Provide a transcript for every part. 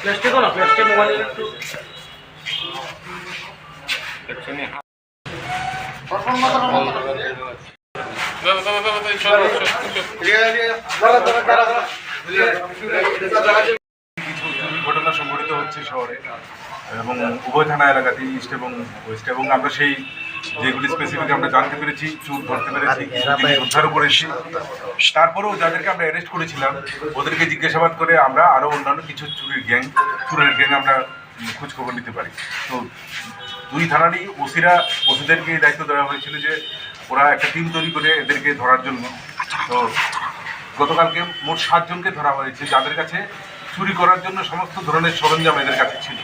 Plastic না plastic mobile একটু ঘটনা সংঘটিত হচ্ছে শহরে এবং উভয় থানা এলাকাতে ইস্ট এবং ওয়েস্ট, এবং আমরা সেই যেগুলি স্পেসিফিক আমরা জানতে পেরেছি, চোর ধরতে পেরেছি, উদ্ধারও করেছি। তারপরেও যাদেরকে আমরা অ্যারেস্ট করেছিলাম ওদেরকে জিজ্ঞাসাবাদ করে আমরা আরও অন্যান্য কিছু চুরের গ্যাং আমরা খোঁজখবর নিতে পারি। তো দুই থানারই ওসিদেরকে দায়িত্ব দেওয়া হয়েছিল যে ওরা একটা টিম তৈরি করে এদেরকে ধরার জন্য। তো গতকালকে মোট 7 জনকে ধরা হয়েছে, যাদের কাছে চুরি করার জন্য সমস্ত ধরনের সরঞ্জাম এদের কাছে ছিল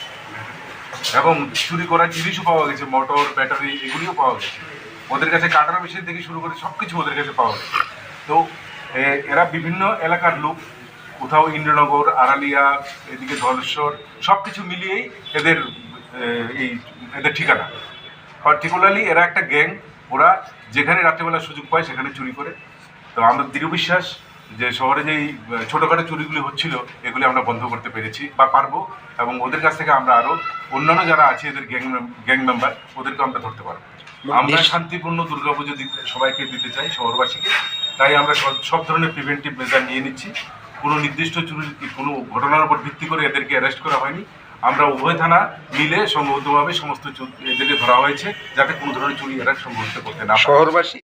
এবং চুরি করার জিনিসও পাওয়া গেছে, মোটর, ব্যাটারি, এগুলিও পাওয়া গেছে। ওদের কাছে কাটার মেশিন থেকে শুরু করে সব কিছু ওদের কাছে পাওয়া গেছে। তো এরা বিভিন্ন এলাকার লোক, কোথাও ইন্দ্রনগর, আড়ালিয়া, এদিকে ধলেশ্বর, সব কিছু মিলিয়েই এদের ঠিকানা। পার্টিকুলারলি এরা একটা গ্যাং, ওরা যেখানে রাত্রেবেলা সুযোগ পায় সেখানে চুরি করে। তো আমরা দৃঢ় বিশ্বাস যে শহরে যেই ছোটোখাটো চুরিগুলি হচ্ছিল এগুলি আমরা বন্ধ করতে পেরেছি বা পারবো, এবং ওদের কাছ থেকে আমরা আরও অন্যান্য যারা আছে এদের গ্যাং মেম্বার ওদেরকে আমরা ধরতে পারবো। আমরা শান্তিপূর্ণ দুর্গাপুজো সবাইকে দিতে চাই, শহরবাসীকে। তাই আমরা সব ধরনের প্রিভেন্টিভ মেজার নিয়ে নিচ্ছি। কোনো নির্দিষ্ট চুরির কোনো ঘটনার উপর ভিত্তি করে এদেরকে অ্যারেস্ট করা হয়নি। আমরা উভয় থানা মিলে সংগতভাবে সমস্ত এদেরকে ধরা হয়েছে যাতে কোনো ধরনের চুরি এরা সংঘটিত করতে না পারে। শহরবাসী